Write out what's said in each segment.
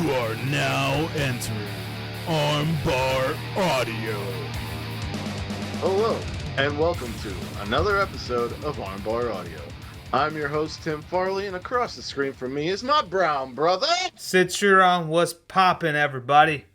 You are now entering Armbar Audio. Hello, and welcome to another episode of Armbar Audio. I'm your host, Tim Farley, and across the screen from me is my brown brother. Citron, what's poppin', everybody?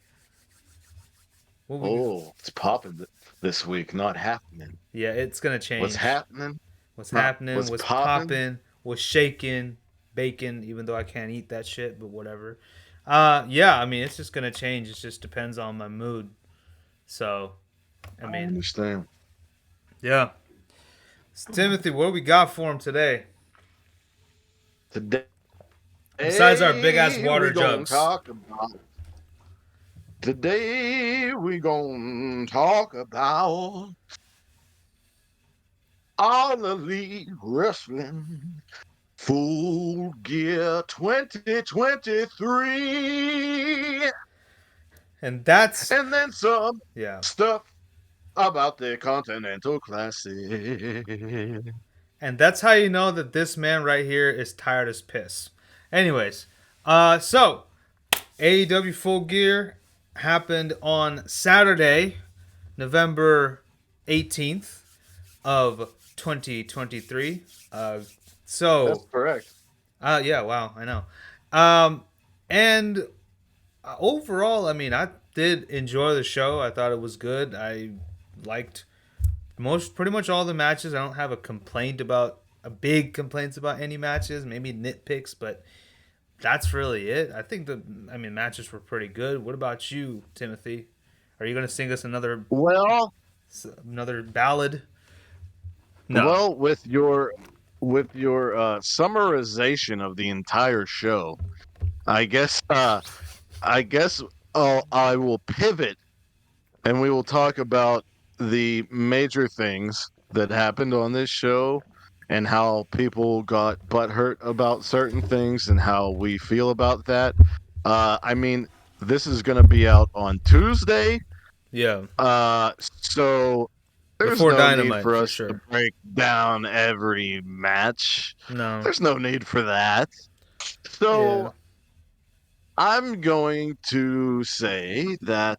It's popping this week, not happening. Yeah, it's gonna change. What's happening? What's happening? What's What's poppin'? poppin'? What's shaking? Bacon, even though I can't eat that shit, but whatever. Yeah, I mean, it's just gonna change. It just depends on my mood. So, I I understand. yeah. So, Timothy, what do we got for him today? Today, Besides our big-ass water jugs. Today we gonna talk about All Elite Wrestling Full Gear 2023. And then some yeah. stuff about the Continental Classic. And that's how you know that this man right here is tired as piss. Anyways, so AEW Full Gear happened on Saturday, November 18th of 2023. That's correct. Yeah, wow, I know. And overall, I mean, I did enjoy the show. I thought it was good. I liked pretty much all the matches. I don't have a big complaints about any matches, maybe nitpicks, but that's really it. I think matches were pretty good. What about you, Timothy? Are you going to sing us another ballad? No. Well, with your summarization of the entire show, I guess I will pivot and we will talk about the major things that happened on this show and how people got butthurt about certain things and how we feel about that. This is going to be out on Tuesday. Yeah. So there's Before no Dynamite, need for us sure. to break down every match. No. There's no need for that. So Yeah. I'm going to say that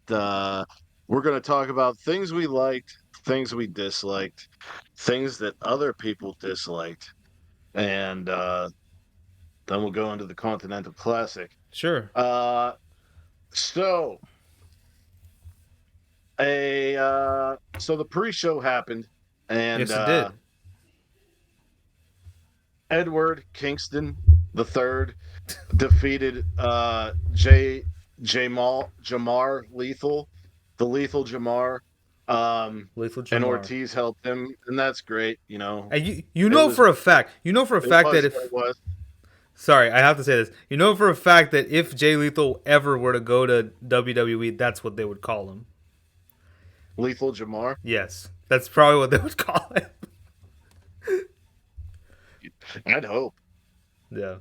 we're going to talk about things we liked, things we disliked, things that other people disliked, and then we'll go into the Continental Classic. Sure. So the pre-show happened, and yes, it did. Edward Kingston III defeated Jamar Lethal, the Lethal Jamar. Lethal Jamar. And Ortiz helped him, and that's great. And you know for a fact that if sorry, I have to say this. You know for a fact that if Jay Lethal ever were to go to WWE, that's what they would call him. Lethal Jamar? Yes. That's probably what they would call him. I'd hope. Yeah.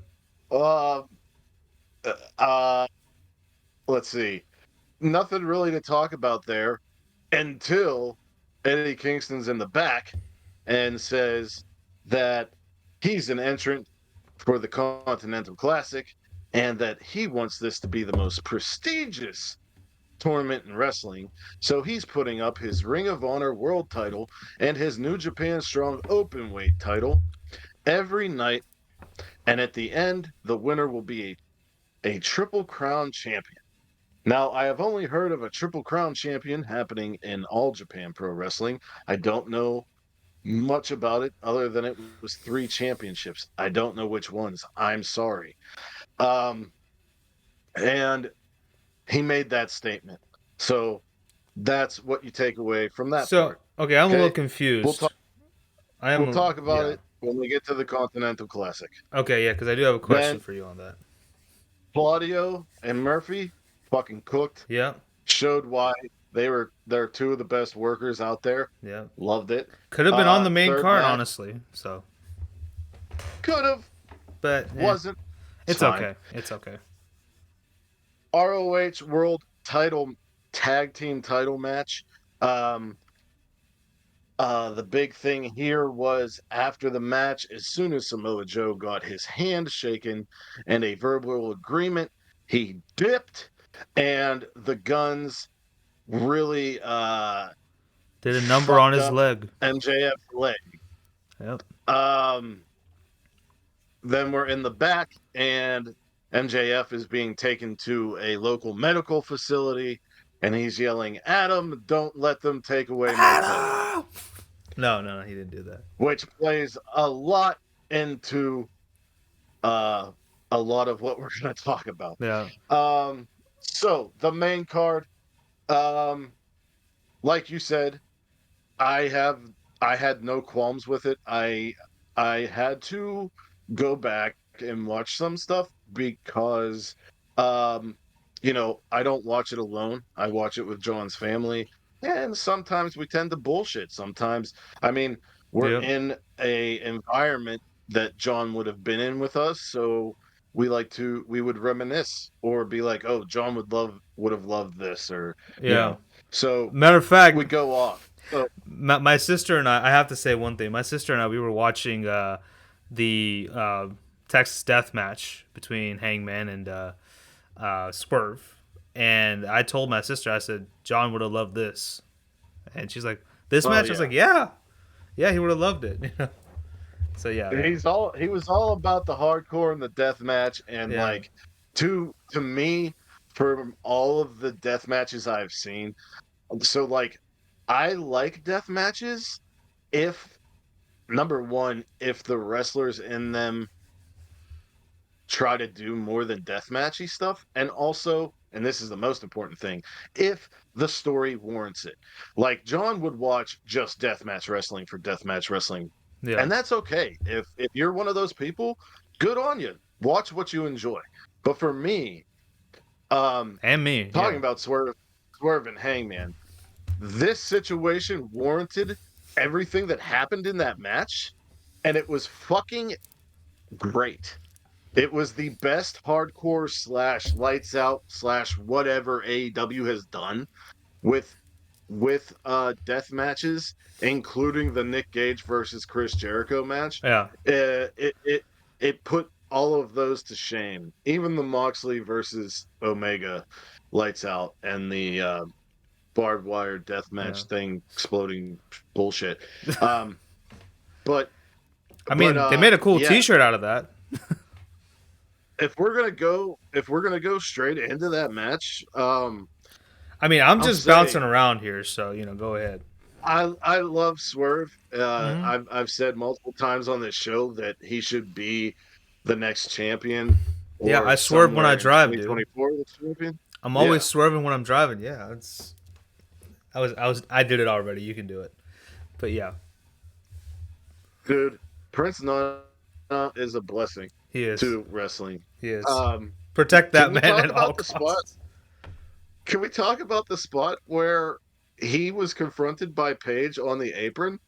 Let's see. Nothing really to talk about there until Eddie Kingston's in the back and says that he's an entrant for the Continental Classic and that he wants this to be the most prestigious tournament in wrestling. So he's putting up his Ring of Honor World title and his New Japan Strong Openweight title every night. And at the end, the winner will be a Triple Crown champion. Now, I have only heard of a Triple Crown champion happening in All Japan Pro Wrestling. I don't know much about it other than it was 3 championships. I don't know which ones. I'm sorry. And he made that statement. So that's what you take away from that part. Okay, I'm a little confused. We'll talk about it when we get to the Continental Classic. Okay, yeah, because I do have a question for you on that. Claudio and Murphy fucking cooked. Yeah. Showed why they're 2 of the best workers out there. Yeah. Loved it. Could have been on the main card, honestly. So. Could have. But wasn't. It's okay. It's okay. ROH World Title Tag Team Title match. The big thing here was after the match, as soon as Samoa Joe got his hand shaken and a verbal agreement he dipped, and the Guns really Did a number on fucked his up leg. MJF's leg. Yep. Um, then we're in the back, and MJF is being taken to a local medical facility, and he's yelling, "Adam, don't let them take away my title," Adam! No, he didn't do that. which plays a lot into uh, a lot of what we're going to talk about. Yeah. So the main card, um, like you said, I have I had no qualms with it. I had to go back and watch some stuff because um I don't watch it alone. I watch it with John's family, and sometimes we tend to bullshit. Sometimes, I mean, we're Yep. in a environment that John would have been in with us, so we would reminisce or be like, "Oh, John would have loved this," or Yeah. so Matter of we fact, go off. So my sister and I have to say one thing. My sister and I, we were watching the Texas Death Match between Hangman and Swerve. And I told my sister, I said, John would have loved this. And she's like, this oh match? I was yeah. like, yeah. Yeah, he would have loved it. So, yeah. He was all about the hardcore and the death match, and Yeah. like to me, from all of the death matches I've seen, so like I like death matches if number one, if the wrestlers in them try to do more than deathmatchy stuff, and also, and this is the most important thing, if the story warrants it. Like John would watch just deathmatch wrestling for deathmatch wrestling, Yeah. and that's okay. If you're one of those people, good on you. Watch what you enjoy. But for me, And me. talking Yeah. about Swerve and Hangman, this situation warranted everything that happened in that match, and it was fucking great. It was the best hardcore slash lights out slash whatever AEW has done with death matches, including the Nick Gage versus Chris Jericho match. Yeah. It put all of those to shame. Even the Moxley versus Omega lights out and the barbed wire death Yeah. match thing exploding bullshit. Um, but I mean, they made a cool yeah, T-shirt out of that. if we're gonna go straight into that match, I mean, I'm I'll just say bouncing around here, so go ahead. I love Swerve. Hmm. I've said multiple times on this show that he should be the next champion Yeah, I or swerve when I somewhere in drive, dude. 2024 the champion. I'm always Yeah, swerving when I'm driving. Yeah, it's. I did it already. You can do it. But yeah, dude, Prince Nana is a blessing he is. to wrestling. He is. Um, Protect can that we man talk at all about the spot? costs. Can we talk about the spot where he was confronted by Paige on the apron,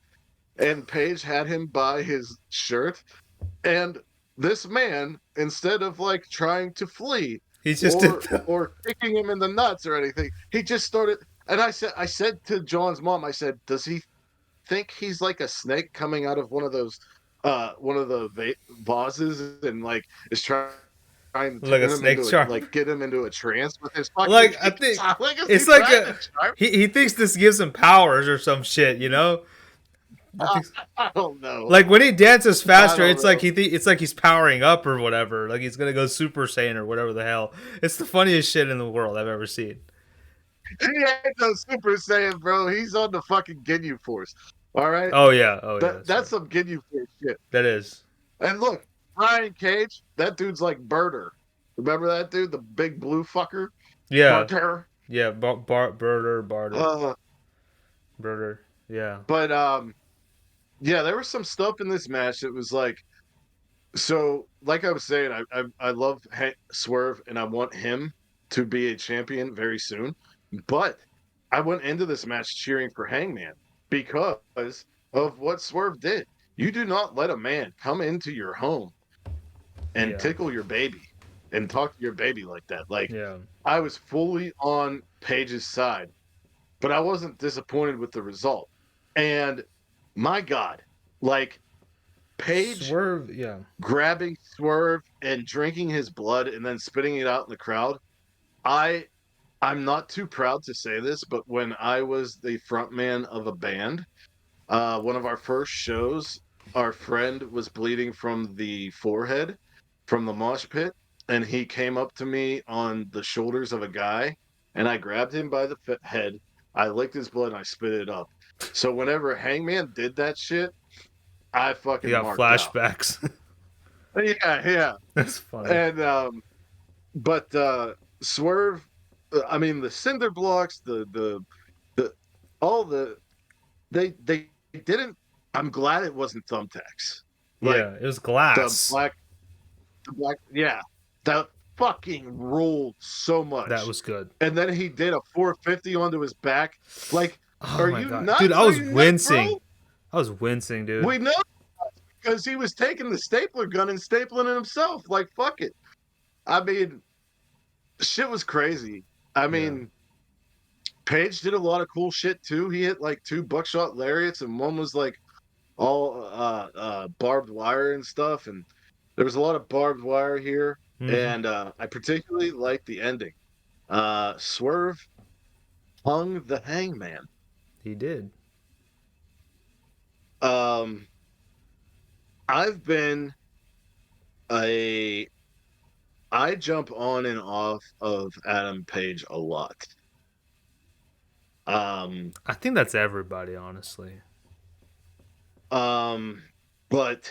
and Paige had him by his shirt, and this man, instead of like trying to flee He just did. or kicking him in the nuts or anything, he just started. And I said to John's mom, I said, does he think he's like a snake coming out of one of the vases, and like is trying to Like a turn him snake into charmer. like get him into a trance with his fucking Like I think like is he it's like trying to charm? he thinks this gives him powers or some shit. He thinks, I don't know. like when he dances I faster, don't it's like know. it's like he's powering up or whatever. Like he's gonna go Super Saiyan or whatever the hell. It's the funniest shit in the world I've ever seen. He ain't no Super Saiyan, bro. He's on the fucking Ginyu Force. All right, Oh yeah, that's that's right. some Ginyu Force shit. That is. And look, Brian Cage, that dude's like Birder. Remember that dude, the big blue fucker, Yeah, Barter. yeah. Barter, Uh, Birder. Yeah, but yeah, there was some stuff in this match that was like, so like I was saying, I love Swerve, and I want him to be a champion very soon. But I went into this match cheering for Hangman because of what Swerve did. You do not let a man come into your home and yeah, tickle your baby and talk to your baby like that. Like, yeah, I was fully on Paige's side, but I wasn't disappointed with the result. And my God, like Page Swerve, yeah. grabbing Swerve and drinking his blood and then spitting it out in the crowd. I I'm not too proud to say this, but when I was the front man of a band, one of our first shows, our friend was bleeding from the forehead from the mosh pit, and he came up to me on the shoulders of a guy, and I grabbed him by the head. I licked his blood and I spit it up. So whenever Hangman did that shit, I He fucking got marked out. flashbacks. Yeah, yeah. That's funny. And but Swerve, I mean the cinder blocks, the all they didn't. I'm glad it wasn't thumbtacks. Like Yeah, it was the glass. black, the black, yeah, that fucking rolled so That much. was good. And then he did a 450 onto his back. Like, Oh are my you god, dude, nuts? I Are was you nuts, wincing. bro? I was wincing, dude. We know because he was taking the stapler gun and stapling it himself. Like, fuck it. I mean, shit was crazy. I Yeah. mean, Page did a lot of cool shit too. He hit like 2 buckshot lariats, and one was like all barbed wire and stuff. And there was a lot of barbed wire here. Mm-hmm. And I particularly liked the ending. Swerve hung the hangman. He did. Um, I've been a I jump on and off of Adam Page a lot. Um, I think that's everybody, honestly. um, but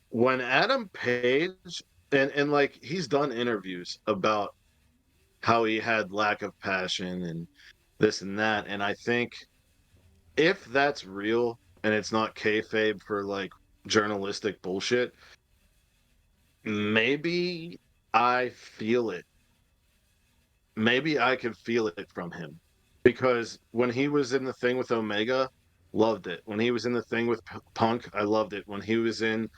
when Adam Page and like he's done interviews about how he had lack of passion and this and that, and I think if that's real and it's not kayfabe for like journalistic bullshit, maybe I feel it. Maybe I can feel it from him because when he was in the thing with Omega, loved it. When he was in the thing with Punk, I loved it. When he was in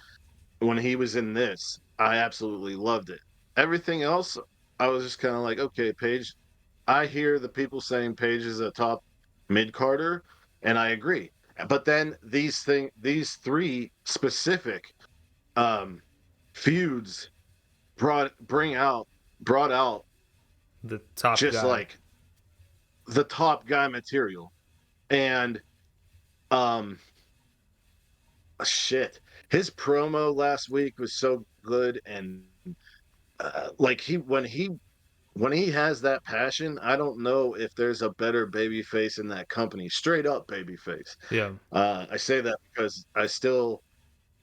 this, I absolutely loved it. Everything else, I was just kind of like, okay, Paige. I hear the people saying Paige is a top mid carder, and I agree. But then these three specific um, feuds brought out The top just guy. like the top guy material, and um, shit, his promo last week was so good, and like when he has that passion, I don't know if there's a better baby face in that company. Straight up baby face. Yeah. I say that because I still,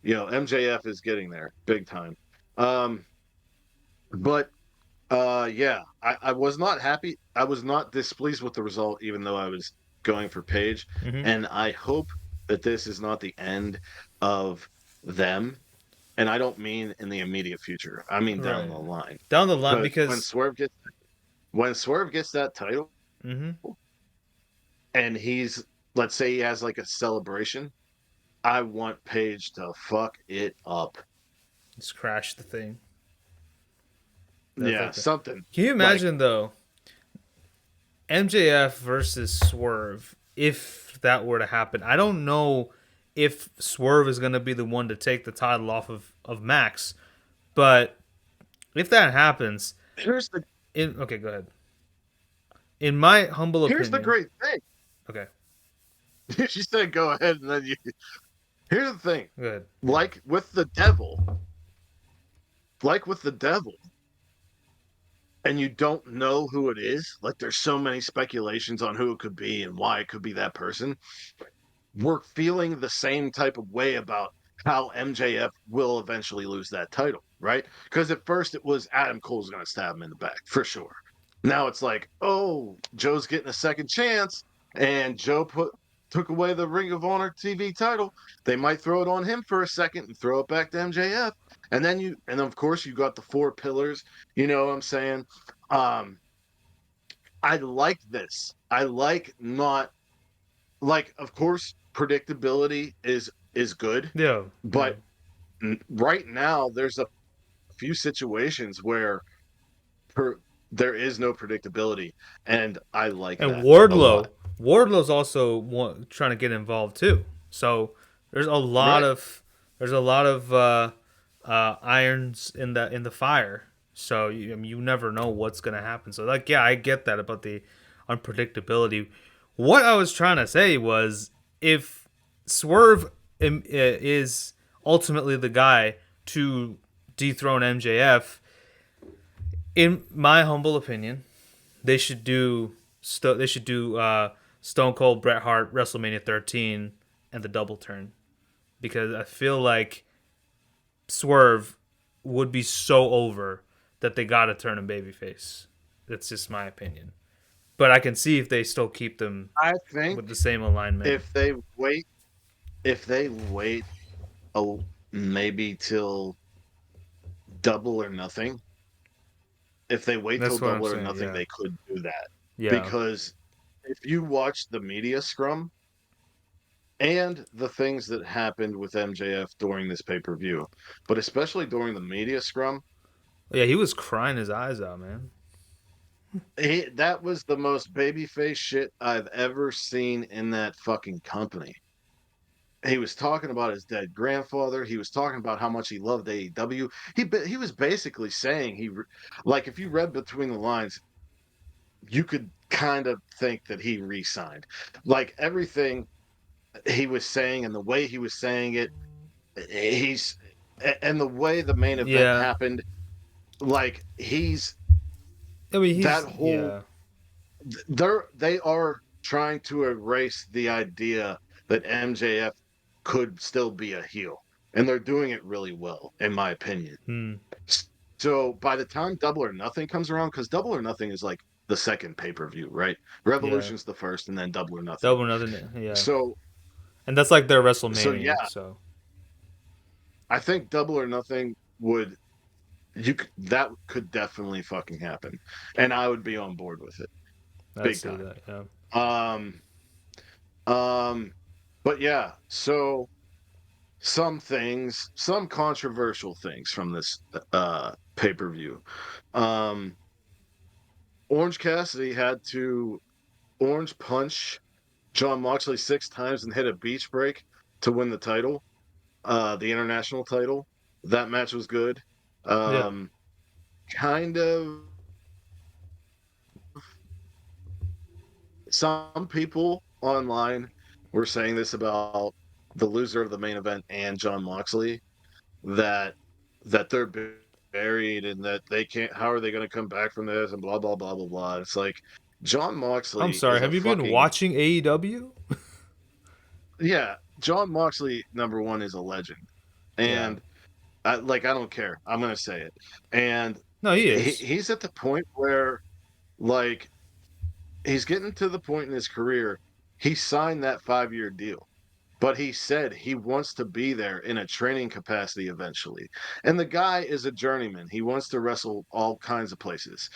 MJF is getting there big time. Um, but yeah, I was not happy. I was not displeased with the result, even though I was going for Page. Mm-hmm. And I hope that this is not the end of them. And I don't mean in the immediate future. I mean down Right. the line. Down the line, But because. when Swerve gets that title, Mm-hmm. and let's say he has like a celebration, I want Page to fuck it up. Just crash the thing. That's Yeah, like that. something. Can you Like, imagine, though, MJF versus Swerve, if that were to happen? I don't know if Swerve is going to be the one to take the title off of Max, but if that happens, here's the okay, go ahead. In my humble here's the opinion, great thing. okay, She said go ahead, and then you here's the thing. go ahead. Like with the devil, and you don't know who it is, like there's so many speculations on who it could be and why it could be that person. We're feeling the same type of way about how MJF will eventually lose that title, right? Because at first it was Adam Cole's going to stab him in the back for sure. Now it's like, oh, Joe's getting a second chance, and Joe took away the Ring of Honor TV title. They might throw it on him for a second and throw it back to MJF, and then of course you got the 4 pillars. You know what I'm saying? I like this. I like not like, of course, predictability is good, Yeah, but right now there's a few situations where there is no predictability, and I like and that a lot. Wardlow's also trying to get involved too. So there's a lot Right. of There's a lot of irons in the fire. So you, I mean, you never know what's gonna happen. So like, yeah, I get that about the unpredictability. What I was trying to say was if Swerve is ultimately the guy to dethrone MJF, in my humble opinion, they should do Stone Cold Bret Hart WrestleMania 13 and the double turn, because I feel like Swerve would be so over that they gotta turn him babyface. That's just my opinion. But I can see if they still keep them I think with the same alignment. if they wait, if they wait, oh, maybe till Double or Nothing. If they wait till That's what I'm Double or saying. Nothing, Yeah, they could do that yeah, because if you watch the media scrum and the things that happened with MJF during this pay per view, but especially during the media scrum, yeah. He was crying his eyes out, man. that was the most babyface shit I've ever seen in that fucking company. He was talking about his dead grandfather. He was talking about how much he loved AEW. He was basically saying like if you read between the lines, you could kind of think that he re-signed. Like everything he was saying and the way he was saying it, he's and the way the main event Yeah, happened, like he's I mean that he's whole yeah, they are trying to erase the idea that MJF could still be a heel, and they're doing it really well, in my opinion. hmm. So by the time Double or Nothing comes around, because Double or Nothing is like the second pay per view, right? Yeah, Revolution's the first, and then Double or Nothing. double nothing. Yeah, So, and that's like their so WrestleMania. yeah, So I think Double or Nothing would that could definitely fucking happen, and I would be on board with it I'd big say time. that. Yeah. Um, um, but yeah, so some controversial things from this pay per view. Um, Orange Cassidy had to orange punch John Moxley 6 times and hit a beach break to win the title, the international title. That match was good. Yeah. Um, kind of some people online were saying this about the loser of the main event and John Moxley that they're buried and that they can't. How are they going to come back from this? And blah blah blah blah blah. It's like John I'm Moxley sorry. is a Have you been fucking watching AEW? yeah. John Moxley, number one, is a legend, Yeah. and I don't care. I'm going to say it, and No, he is. he's at the point where like he's getting to the point in his career. He signed that 5 year deal. But he said he wants to be there in a training capacity eventually. And the guy is a journeyman. He wants to wrestle all kinds of places.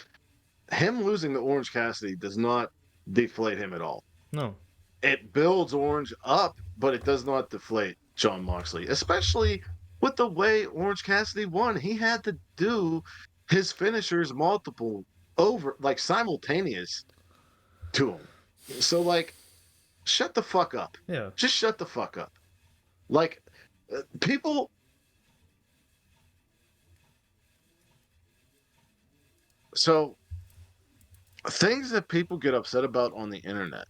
Him losing to Orange Cassidy does not deflate him at all. No. It builds Orange up, but it does not deflate John Moxley, especially with the way Orange Cassidy won. He had to do his finishers multiple over, like simultaneous to him. So, like, shut the fuck up. Yeah. Just shut the fuck up. Like people, so things that people get upset about on the internet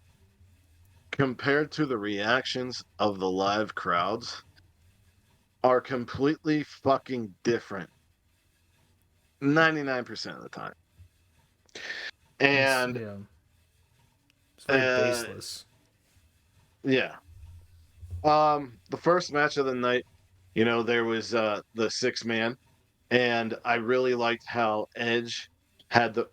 compared to the reactions of the live crowds are completely fucking different 99% of the time. It's And yeah. It's very uh baseless. yeah. The first match of the night, there was the 6 man. And I really liked how Edge had the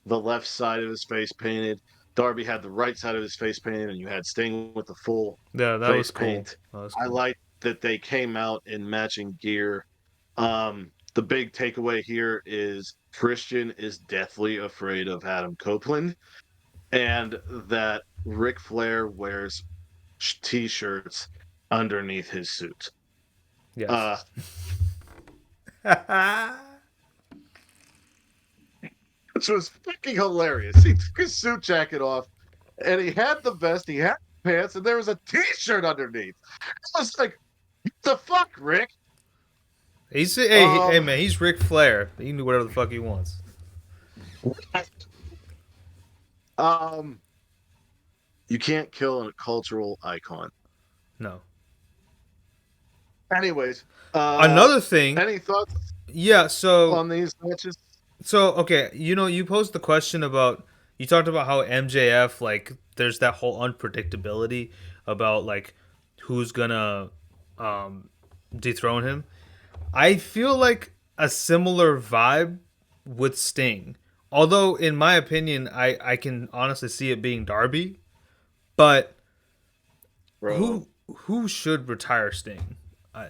left side of his face painted. Darby had the right side of his face painted, and you had Sting with the full Yeah, that was face cool. paint. That was I cool. liked that they came out in matching gear. The big takeaway here is Christian is deathly afraid of Adam Copeland, and that Ric Flair wears t-shirts underneath his suit. Yes. Uh, which was fucking hilarious. He took his suit jacket off and he had the vest, he had the pants, and there was a t-shirt underneath. I was like, The fuck, Rick? Hey Um, man, he's Ric Flair. He can do whatever the fuck he wants. um, you can't kill a cultural icon. No. Anyways, Another thing, any thoughts yeah. on these matches? Okay, you posed the question about you talked about how MJF like there's that whole unpredictability about like who's gonna um dethrone him. I feel like a similar vibe with Sting. Although in my opinion, I can honestly see it being Darby, but Bro, who should retire Sting?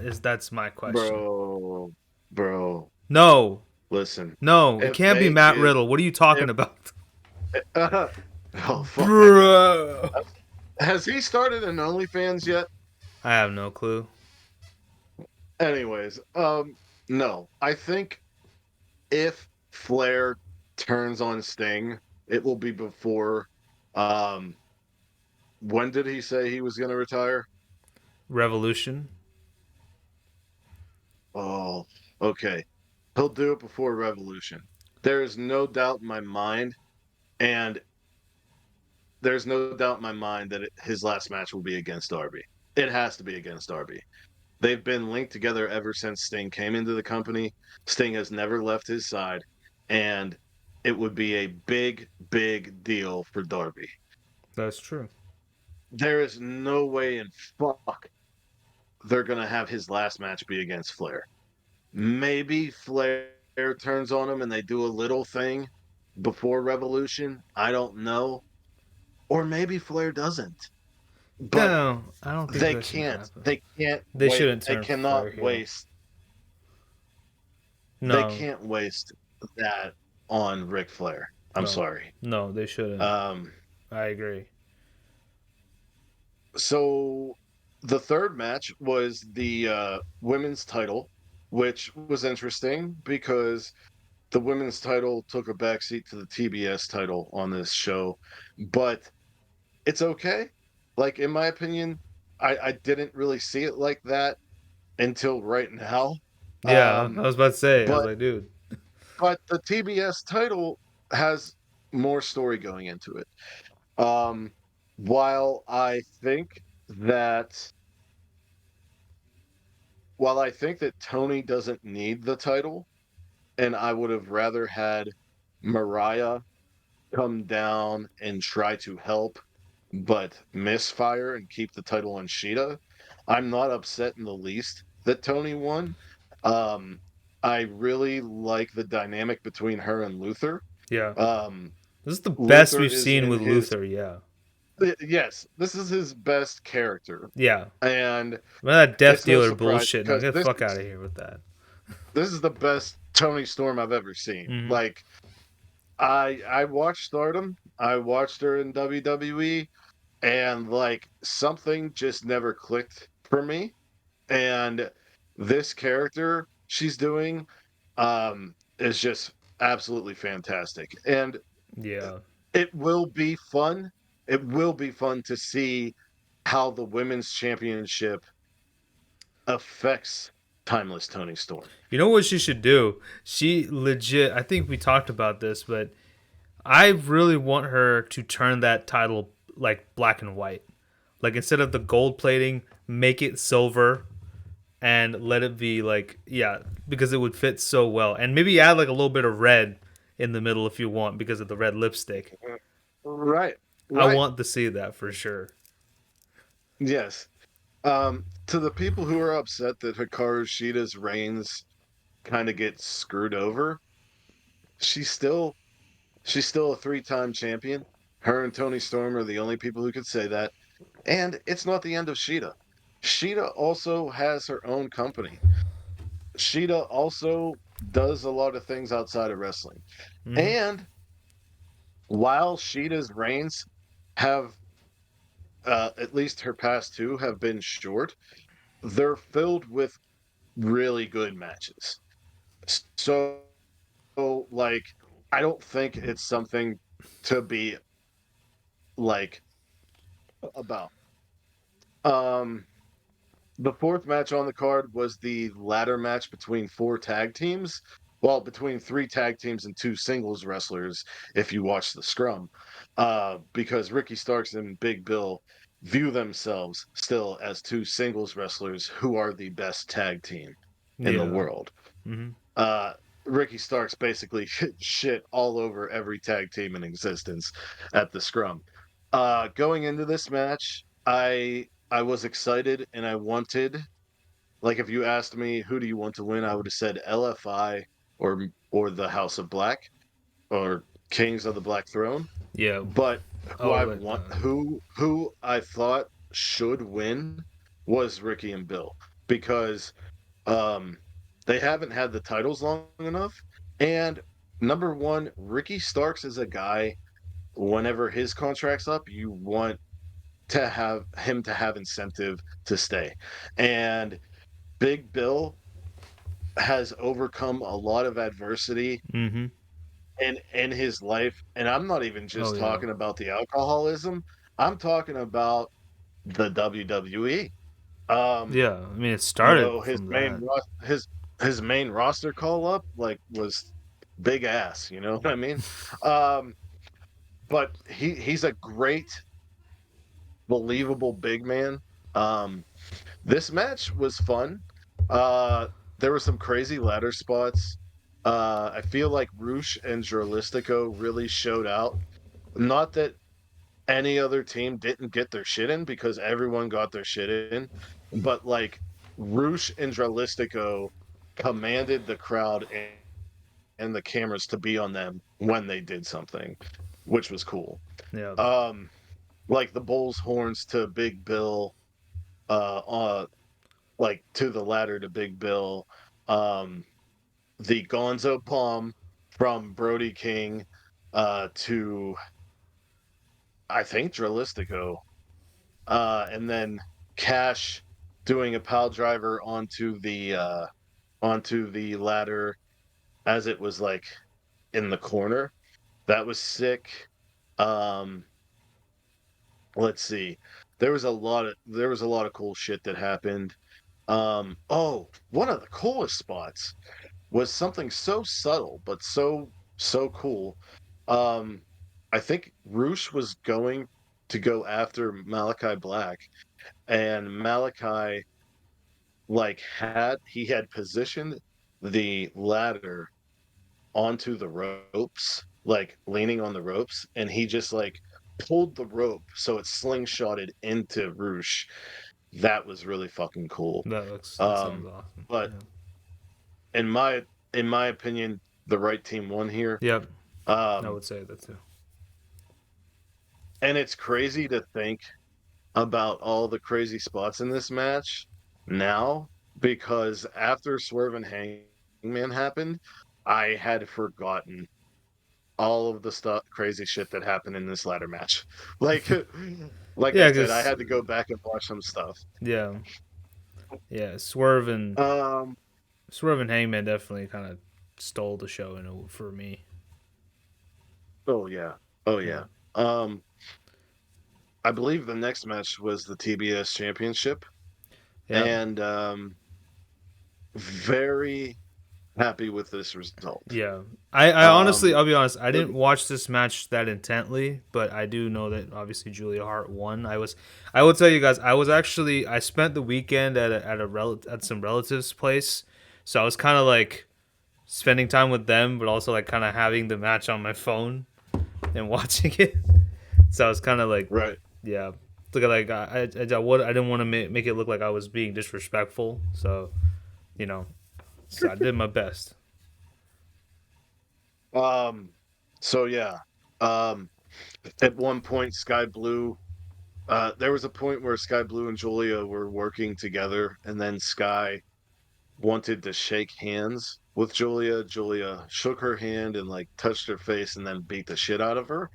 Is that's my question. bro, bro. No, Listen, no, it if can't be they Matt give, Riddle. What are you talking if about? oh fuck that guy. Bro. Has he started an OnlyFans yet? I have no clue. Anyways, no. I think if Flair turns on Sting, it will be before. Um, when did he say he was going to retire? Revolution. Oh, okay. He'll do it before Revolution. There is no doubt in my mind, and there's no doubt in my mind that his last match will be against Darby. It has to be against Darby. They've been linked together ever since Sting came into the company. Sting has never left his side, and it would be a big, big deal for Darby. That's true. There is no way in fuck they're going to have his last match be against Flair. Maybe Flair turns on him and they do a little thing before Revolution. I don't know. Or maybe Flair doesn't. But No, I don't think they that should can't. happen. They can't They wait. shouldn't They turn Flair cannot heel. waste. They No, can't waste that on Ric Flair. I'm no, sorry. no, they shouldn't. Um, I agree. so the third match was the women's title, which was interesting because the women's title took a backseat to the TBS title on this show, but it's okay. Like in my opinion, I didn't really see it like that until right now. Yeah, I Um, was about to say. I was but like, dude. the TBS title has more story going into it. Um, while I think that while I think that Tony doesn't need the title, and I would have rather had Mariah come down and try to help, but misfire and keep the title on Sheeta. I'm not upset in the least that Tony won. Um, I really like the dynamic between her and Luther. Yeah, Um, this is the best Luther we've is seen in with his Luther. Yeah, yes, this is his best character, yeah. and Man, that Death it's no Dealer surprise bullshit. Now because get the fuck out of here with that. this is the best Tony Storm I've ever seen. Hmm. Like I watched Stardom, I watched her in WWE, and like something just never clicked for me. And this character she's doing is just absolutely fantastic. And Yeah, it will be fun. It will be fun to see how the women's championship affects Timeless Tony Storm. you know what she should do? She legit. I think we talked about this, but I really want her to turn that title like black and white. Like instead of the gold plating, make it silver and let it be like yeah, because it would fit so well. And maybe add like a little bit of red in the middle if you want because of the red lipstick. Right. I Right. want to see that for sure. Yes. To the people who are upset that Hikaru Shida's reigns kind of gets screwed over, she's still she's still a three-time champion. Her and Tony Storm are the only people who could say that. And it's not the end of Shida. Shida also has her own company. Shida also does a lot of things outside of wrestling. Hmm. And while Shida's reigns have, at least her past two, have been short, they're filled with really good matches. So, like, I don't think it's something to be like about. Um, The fourth match on the card was the ladder match between four tag teams. Well, between three tag teams and two singles wrestlers, if you watch the scrum, because Ricky Starks and Big Bill view themselves still as two singles wrestlers who are the best tag team in the Yeah. world. Hmm. Uh, Ricky Starks basically shit all over every tag team in existence at the scrum. Going into this match, I was excited and I wanted, like, if you asked me who do you want to win, I would have said LFI or the House of Black or Kings of the Black Throne. Yeah. But Oh, but who I thought should win was Ricky and Bill because um they haven't had the titles long enough. And number one, Ricky Starks is a guy, whenever his contract's up, you want to have him to have incentive to stay. And Big Bill has overcome a lot of adversity hmm. in his life. And I'm not even Oh just yeah. talking about the alcoholism. I'm talking about the WWE. Um, Yeah. I mean, it you started know, from that. his main roster call up like was big ass, you know what I mean? Um, but he's a great, believable big man. Um, this match was fun. Uh, there were some crazy ladder spots. I feel like Roosh and Jorlistico really showed out. Not that any other team didn't get their shit in because everyone got their shit in, but like Roosh and Jorlistico commanded the crowd and the cameras to be on them when they did something, which was cool. Yeah. Um, like the Bulls horns to Big Bill, uh, like to the ladder to Big Bill, um, the Gonzo Palm from Brody King, to I think Dralistico, and then Cash doing a pile driver onto the ladder as it was like in the corner. That was sick. Um, let's see. There was a lot of cool shit that happened. Oh, one of the coolest spots was something so subtle but so cool. Um, I think Roosh was going to go after Malachi Black, and Malachi he had positioned the ladder onto the ropes, like leaning on the ropes, and he just like pulled the rope so it slingshotted into Roosh. That was really fucking cool. That sounds Um, awesome. but Yeah. in my opinion, the right team won here. Yep. I Um, would say that too. and it's crazy to think about all the crazy spots in this match now because after Swerve and Hangman happened, I had forgotten all of the stuff, crazy shit that happened in this ladder match. Like, like I Yeah, said, I because had to go back and watch some stuff. yeah, yeah, Um, Swerve and Hangman definitely kind of stole the show for me. oh yeah, oh Yeah. yeah. Um, I believe the next match was the TBS Championship, Yeah. and very happy with this result. Yeah. I honestly, Um, I'll be honest, I didn't the- watch this match that intently, but I do know that obviously Julia Hart won. I will tell you guys, I spent the weekend at some relatives' place, so I was kind of like spending time with them, but also like kind of having the match on my phone and watching it. So I was kind of like, right. yeah, look at like I didn't want to make it look like I was being disrespectful, so you know, so I did my best. Um, so yeah. Um, at one point, Sky Blue. There was a point where Sky Blue and Julia were working together, and then Sky wanted to shake hands with Julia. Julia shook her hand and like touched her face, and then beat the shit out of her.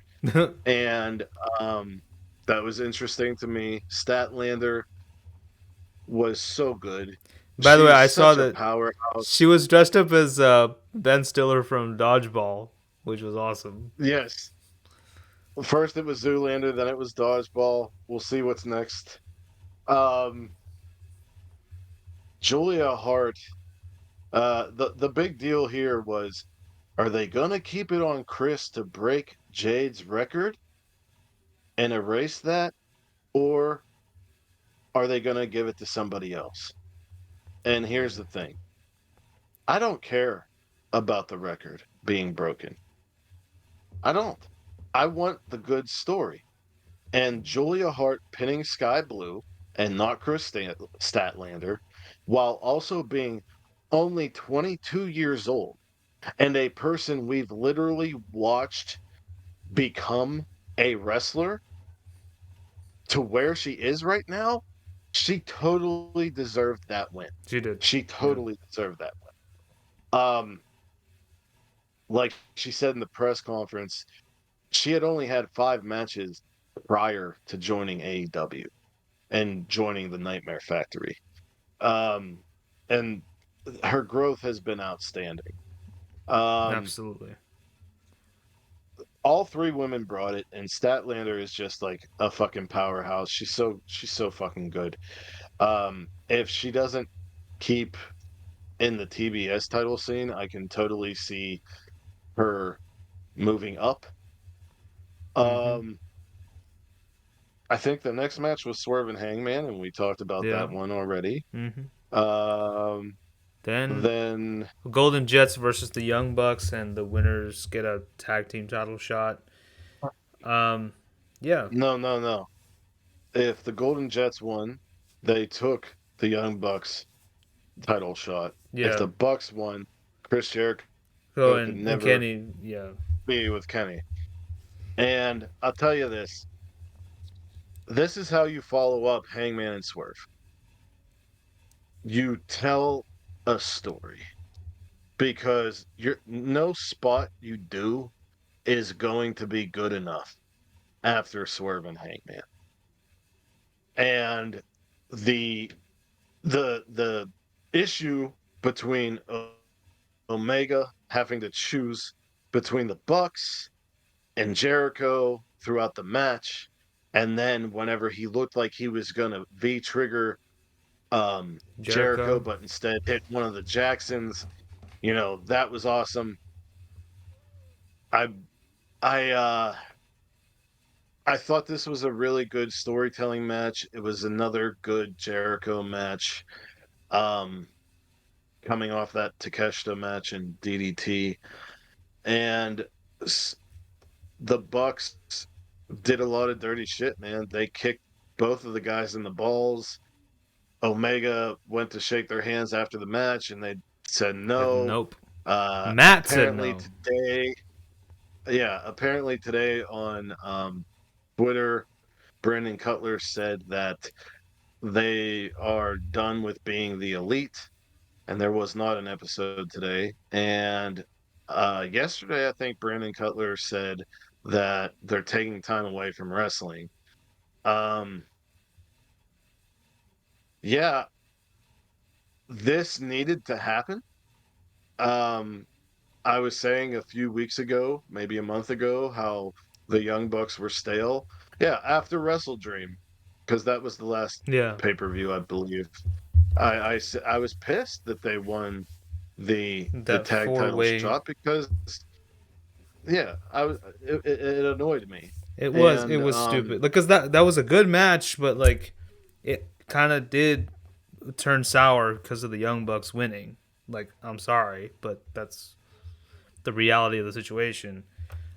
And um, that was interesting to me. Statlander was so good. By the way, She's I saw such a that powerhouse. she was dressed up as Ben Stiller from Dodgeball, which was awesome. Yes. First it was Zoolander, then it was Dodgeball. We'll see what's next. Um, Julia Hart. The big deal here was, are they gonna keep it on Chris to break Jade's record and erase that, or are they gonna give it to somebody else? And here's the thing: I don't care about the record being broken. I don't. I want the good story. And Julia Hart pinning Sky Blue and not Chris Statlander, while also being only 22 years old and a person we've literally watched become a wrestler to where she is right now, she totally deserved that win. She did. She Yeah. totally deserved that win. Like she said in the press conference, she had only had 5 matches prior to joining AEW and joining the Nightmare Factory. Um, and her growth has been outstanding. Um, Absolutely. all 3 women brought it, and Statlander is just like a fucking powerhouse. She's so fucking good. If she doesn't keep in the TBS title scene, I can totally see her moving up. Mm-hmm. Um, I think the next match was Swerve and Hangman, and we talked about Yeah. that one already. Mm-hmm. Um, Then then Golden Jets versus the Young Bucks, and the winners get a tag team title shot. Um, yeah, no, no, no. If the Golden Jets won, they took the Young Bucks title shot. If yeah. the Bucks won, Chris Jericho So could and never Kenny, yeah, be with Kenny. And I'll tell you this: this is how you follow up Hangman and Swerve. You tell a story because your no spot you do is going to be good enough after Swerve and Hangman. And the the issue between Omega having to choose between the Bucks and Jericho throughout the match, and then whenever he looked like he was gonna V trigger Jericho, Jericho. but instead hit one of the Jacksons, that was awesome. I I I thought this was a really good storytelling match. It was another good Jericho match. Um, coming off that Takeshita match in DDT, and the Bucks did a lot of dirty shit, man. They kicked both of the guys in the balls. Omega went to shake their hands after the match, and they said no. Nope. Matt said Apparently no. today, yeah, apparently today on Twitter, Brandon Cutler said that they are done with being the elite, and there was not an episode today. And yesterday, I think Brandon Cutler said that they're taking time away from wrestling. Um, yeah, this needed to happen. Um, I was saying a few weeks ago, maybe a month ago, how the Young Bucks were stale. Yeah, after Wrestle Dream, because that was the last Yeah, pay-per-view, I believe. I was pissed that they won the that tag four title way. shot because yeah, it annoyed me. It And was stupid because that was a good match, but like it kind of did turn sour because of the Young Bucks winning. Like I'm sorry, but that's the reality of the situation.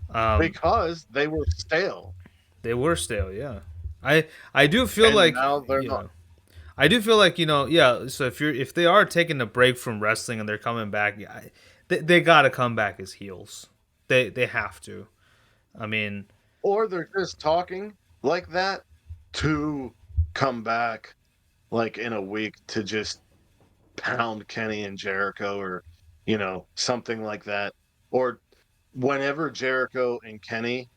Um, because they were stale, they were stale, yeah. I do feel and like now they're not. I do feel like yeah. So if they are taking a break from wrestling and they're coming back, yeah, they got to come back as heels. They have to. I mean, Or they're just talking like that to come back like in a week to just pound Kenny and Jericho, or something like that. Or whenever Jericho and Kenny,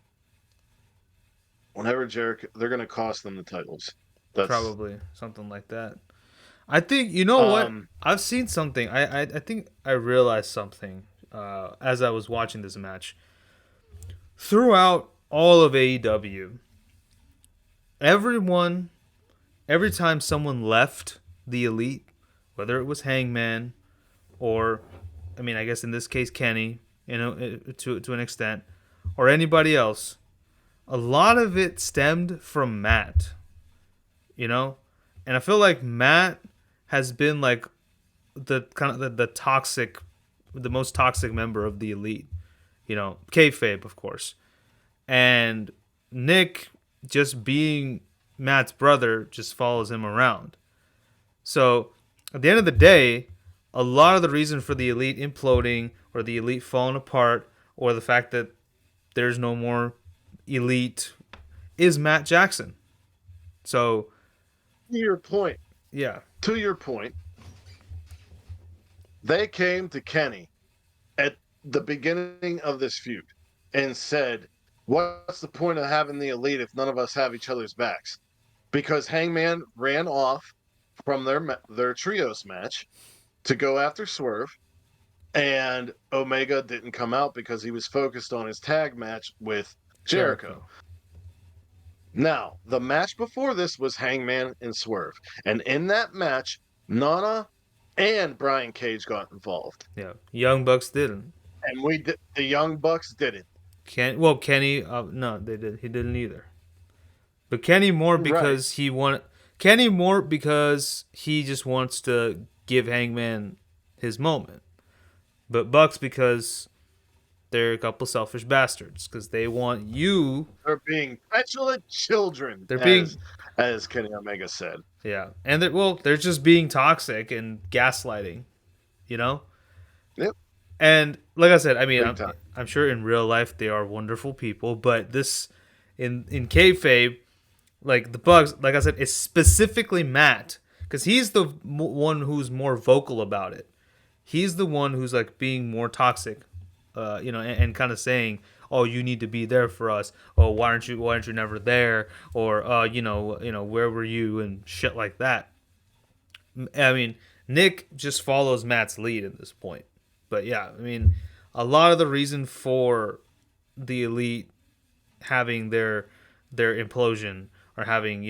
whenever Jericho, they're going to cost them the titles. That's probably something like that. I think you know what um I've seen something. I think I realized something as I was watching this match. Throughout all of AEW, everyone, every time someone left the Elite whether it was Hangman or, I mean, I guess in this case Kenny, to an extent, or anybody else, a lot of it stemmed from Matt, you know, and I feel like Matt has been like the kind of the toxic, the most toxic member of the elite, kayfabe, of course, and Nick just being Matt's brother just follows him around. So at the end of the day, a lot of the reason for the elite imploding or the elite falling apart or the fact that there's no more elite is Matt Jackson. So To your point, yeah, to your point, they came to Kenny at the beginning of this feud and said, "What's the point of having the elite if none of us have each other's backs?" Because Hangman ran off from their trios match to go after Swerve, and Omega didn't come out because he was focused on his tag match with Jericho. Now, the match before this was Hangman and Swerve, and in that match, Nana and Brian Cage got involved, Yeah, Young Bucks didn't. and the Young Bucks didn't. Kenny. No, they did. He didn't either. But Kenny more Right. because he want. Kenny more because he just wants to give Hangman his moment. But Bucks because they're a couple selfish bastards because they want you. They're being petulant children, They're as being Kenny Omega said. yeah, and they're just being toxic and gaslighting, you know. Yep, And like I said, I mean, big time. I'm sure in real life they are wonderful people, but this in kayfabe, like the Bugs, like I said, it's specifically Matt because he's the one who's more vocal about it. He's the one who's like being more toxic, and kind of saying, "Oh, you need to be there for us. Oh, why aren't you never there? Or, where were you?" and shit like that. I mean, Nick just follows Matt's lead at this point. But yeah, I mean, a lot of the reason for the elite having their implosion or having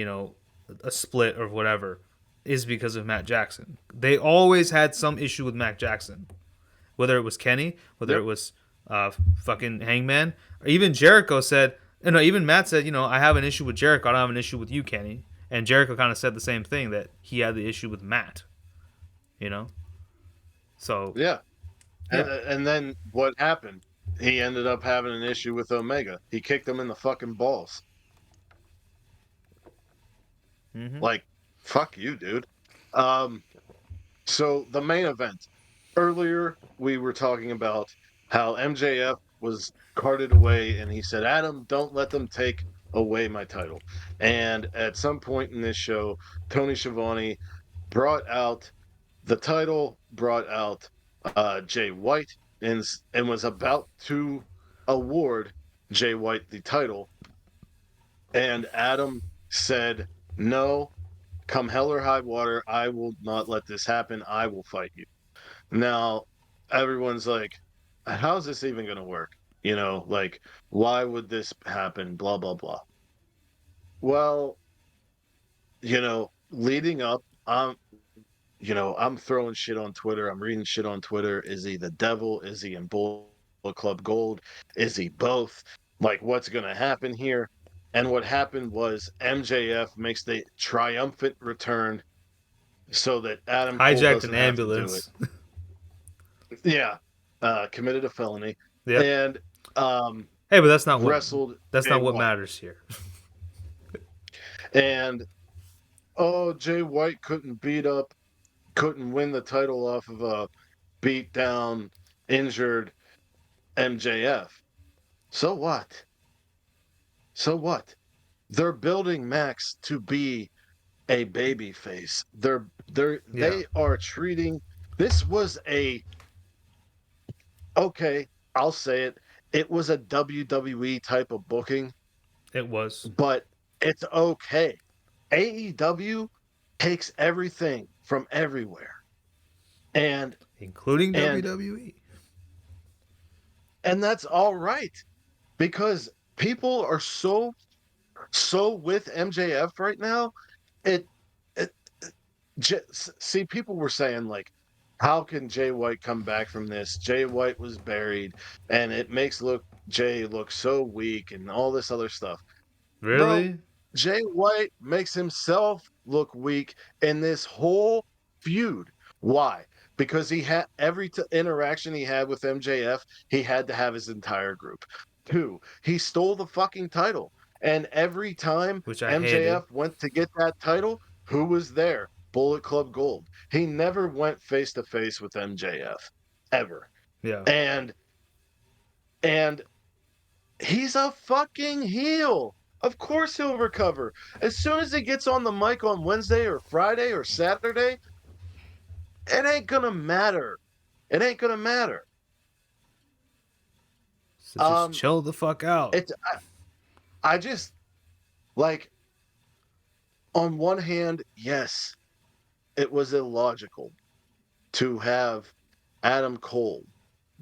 a split or whatever is because of Matt Jackson. They always had some issue with Matt Jackson, whether it was Kenny, whether Yep. it was fucking Hangman, or even Jericho said. No, even Matt said, I have an issue with Jericho. I don't have an issue with you, Kenny. And Jericho kind of said the same thing that he had the issue with Matt. You know, so Yeah. yeah, And then what happened? He ended up having an issue with Omega. He kicked him in the fucking balls. mm-hmm. Like, fuck you, dude. Um, so the main event. Earlier, we were talking about how MJF was carted away, and he said, "Adam, don't let them take away my title." And at some point in this show, Tony Schiavone brought out the title, brought out Jay White, and was about to award Jay White the title. And Adam said, "No, come hell or high water, I will not let this happen. I will fight you." Now, everyone's like, how's this even going to work? Like, why would this happen? Blah, blah, blah. Well, leading up, I'm throwing shit on Twitter. I'm reading shit on Twitter. Is he the devil? Is he in Bullet Club Gold? Is he both? Like, what's going to happen here? And what happened was MJF makes the triumphant return so that Adam Cole Hijacked an doesn't have to do it. ambulance. Yeah, committed a felony, Yep. and Hey, but that's not wrestled that's Jay not what White. matters here. And Jay White couldn't win the title off of a beat down, injured MJF. So what? So what? They're building Max to be a baby face. Yeah, They are treating this was a okay, I'll say it. It was a WWE type of booking, it was, but it's okay. AEW takes everything from everywhere. And including and WWE. and that's all right because people are so with MJF right now. It, it See, people were saying like, how can Jay White come back from this? Jay White was buried, and it makes Jay look so weak, and all this other stuff. Bro, Really? Jay White makes himself look weak in this whole feud. Why? Because he had every interaction he had with MJF, he had to have his entire group. Two, he stole the fucking title. And every time Which I hated. MJF went to get that title, who was there? Bullet Club Gold. He never went face to face with MJF ever. Yeah. And and he's a fucking heel. Of course he'll recover. As soon as he gets on the mic on Wednesday or Friday or Saturday, it ain't gonna matter. It ain't gonna matter. So just Um, chill the fuck out. it's I just like on one hand, yes, it was illogical to have Adam Cole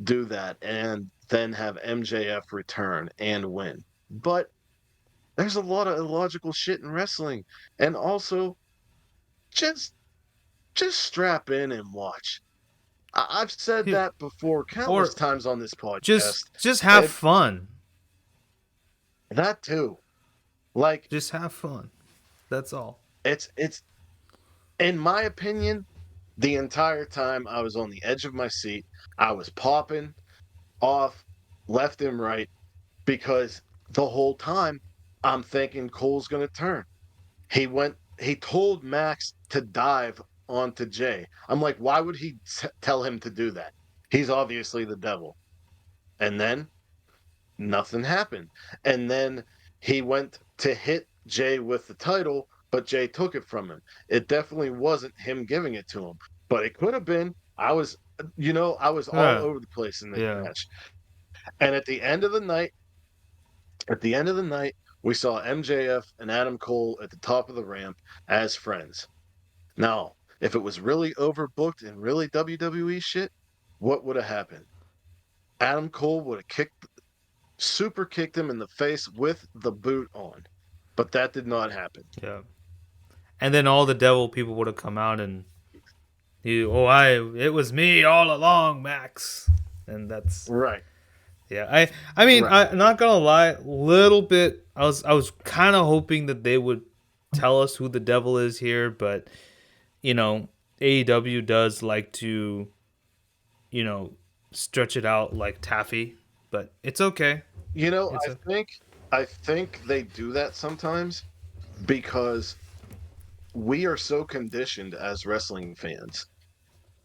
do that and then have MJF return and win. But there's a lot of illogical shit in wrestling. And also just just strap in and watch. I've said Yeah. that before countless Or times on this just podcast. just have And fun. that too. Like Just have fun. That's all. it's in my opinion, the entire time I was on the edge of my seat. I was popping off left and right because the whole time I'm thinking Cole's gonna turn. He told Max to dive onto Jay. I'm like, why would he tell him to do that? He's obviously the devil. And then nothing happened. And then he went to hit Jay with the title, but Jay took it from him. It definitely wasn't him giving it to him, but it could have been. I was all Yeah. over the place in this Yeah. match. And at the end of the night, we saw MJF and Adam Cole at the top of the ramp as friends. Now, if it was really overbooked and really WWE shit, what would have happened? Adam Cole would have super kicked him in the face with the boot on. But that did not happen. Yeah. And then all the devil people would have come out and it was me all along, Max. And that's Right. yeah. I mean, Right. I'm not gonna lie, little bit I was kind of hoping that they would tell us who the devil is here, but you know, AEW does like to, you know, stretch it out like taffy, but it's okay. You know, It's I a think I think they do that sometimes because we are so conditioned as wrestling fans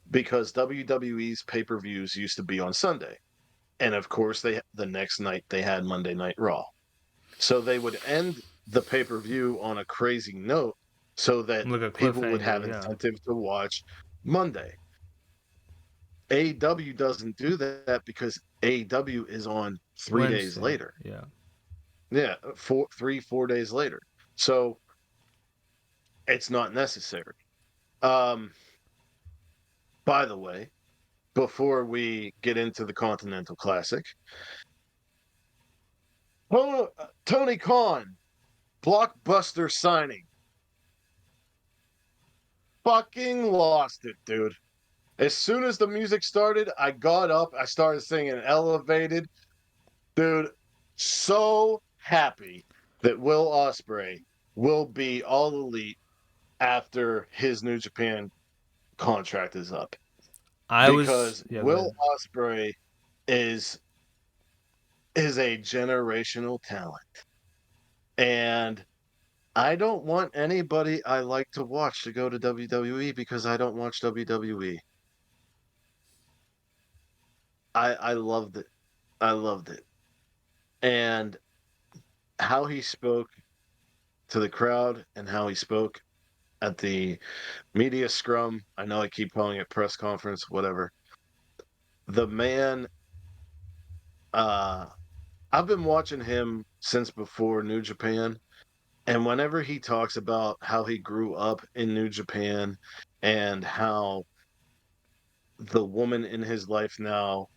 because WWE's pay-per-views used to be on Sunday. And of course the next night they had Monday Night Raw. So they would end the pay-per-view on a crazy note so that like a people would have cliffhanger, yeah. incentive to watch Monday. AEW doesn't do that because AEW is on 3 days Wednesday, later. yeah. Yeah, 4 days later. So it's not necessary. Um, by the way, before we get into the Continental Classic, Tony Khan, blockbuster signing. Fucking lost it, dude. As soon as the music started, I got up, I started singing Elevated. Dude, so happy that Will Ospreay will be all elite after his New Japan contract is up. I was Because yeah, go Will ahead. Ospreay is a generational talent. And I don't want anybody I like to watch to go to WWE because I don't watch WWE. I loved it. I loved it. And how he spoke to the crowd and how he spoke at the media scrum. I know I keep calling it press conference, whatever. The man, uh, I've been watching him since before New Japan. And whenever he talks about how he grew up in New Japan and how the woman in his life now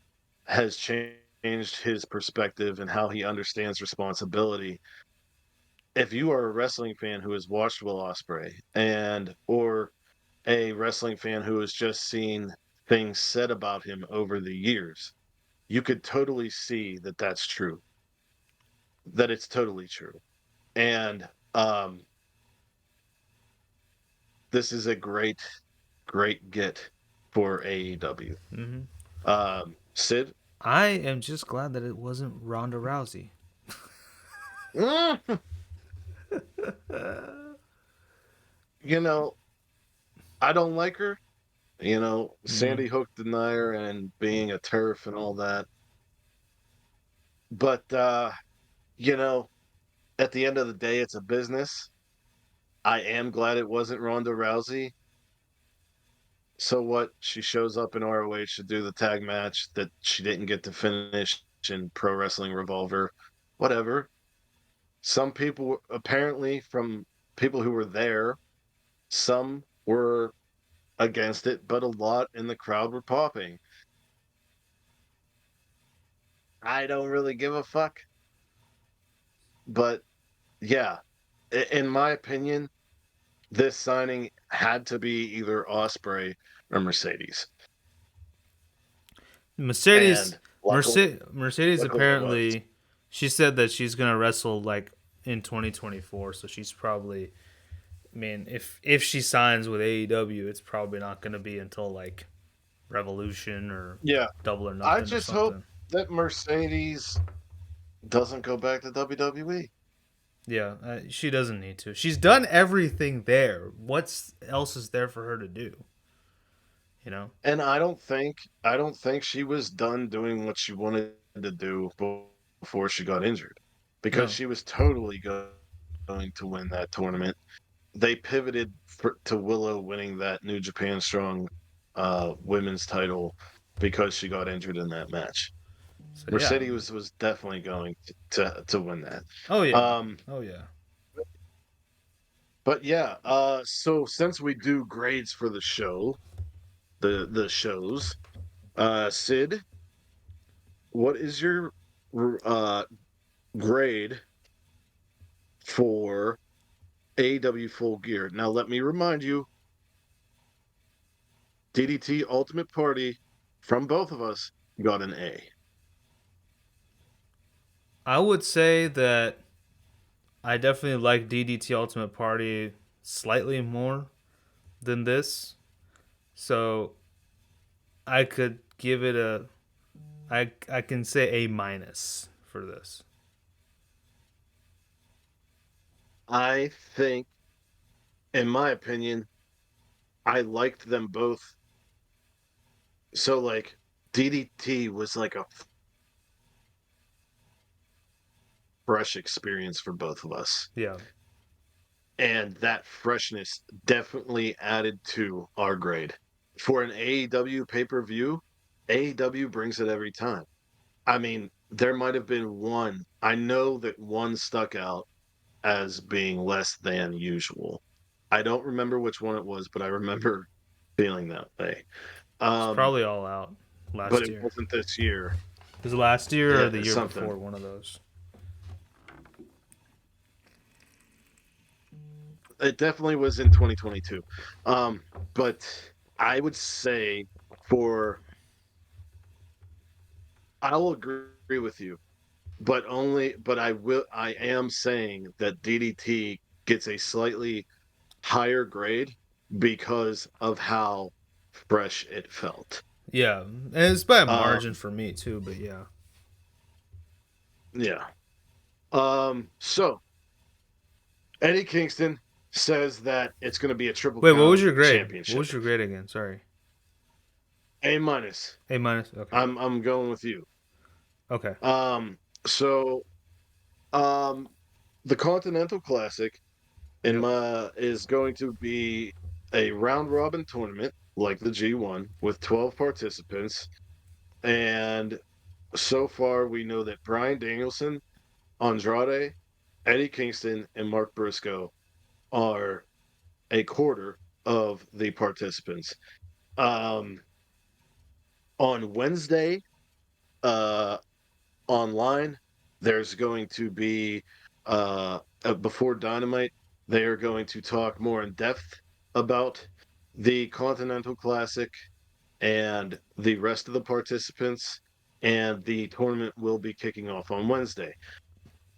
has changed his perspective and how he understands responsibility. If you are a wrestling fan who has watched Will Ospreay and or a wrestling fan who has just seen things said about him over the years, you could totally see that that's true. That it's totally true. And this is a great get for AEW. Hmm. Sid, I am just glad that it wasn't Ronda Rousey. mm, you know, I don't like her. Mm. Sandy Hook denier and being a turf and all that. But you know, at the end of the day, it's a business. I am glad it wasn't Ronda Rousey. So what? She shows up in ROH to do the tag match that she didn't get to finish in Pro Wrestling Revolver. Whatever. Some people, apparently, from people who were there, some were against it, but a lot in the crowd were popping. I don't really give a fuck. But yeah, in my opinion, this signing had to be either Osprey or Mercedes. Mercedes, And luckily, Mercedes luckily it was. apparently, she said that she's gonna wrestle like in 2024. So she's probably, I mean, if she signs with AEW, it's probably not gonna be until like Revolution or Yeah. Double or I Nothing or just hope something. that Mercedes doesn't go back to WWE. Yeah, she doesn't need to. She's done everything there. What's else is there for her to do? You know? And I don't think she was done doing what she wanted to do before she got injured, because No. she was totally going to win that tournament. They pivoted to Willow winning that New Japan Strong women's title because she got injured in that match. So yeah. Mercedes was definitely going to win that. Oh yeah. Um, Oh yeah. but yeah, so since we do grades for the show, the shows, Sid, what is your uh grade for AEW Full Gear? Now let me remind you, DDT Ultimate Party from both of us got an A. I would say that I definitely like DDT Ultimate Party slightly more than this. So I could give it a I can say A minus for this. I think, in my opinion, I liked them both. So like DDT was like a fresh experience for both of us. Yeah. And that freshness definitely added to our grade. For an AEW pay-per-view, AEW brings it every time. I mean, there might have been one. I know that one stuck out as being less than usual. I don't remember which one it was, but I remember feeling that way. It's Um, probably all out but last it year. wasn't this year. Was it last year or the Yeah, year something. before? One of those. It definitely was in 2022. But I would say for I'll agree with you, but I am saying that DDT gets a slightly higher grade because of how fresh it felt. Yeah, and it's by a margin Um, for me too. But yeah. yeah. So Eddie Kingston says that it's going to be a triple Wait, what was crown your grade? What championship. was your grade again? Sorry. A minus. A minus. Okay. I'm going with you. Okay. So um the Continental Classic Yep. is going to be a round robin tournament like the G1 with 12 participants. And so far, we know that Brian Danielson, Andrade, Eddie Kingston, and Mark Briscoe are a quarter of the participants. Um, on Wednesday, uh, online, there's going to be before Dynamite, they are going to talk more in depth about the Continental Classic and the rest of the participants, and the tournament will be kicking off on Wednesday.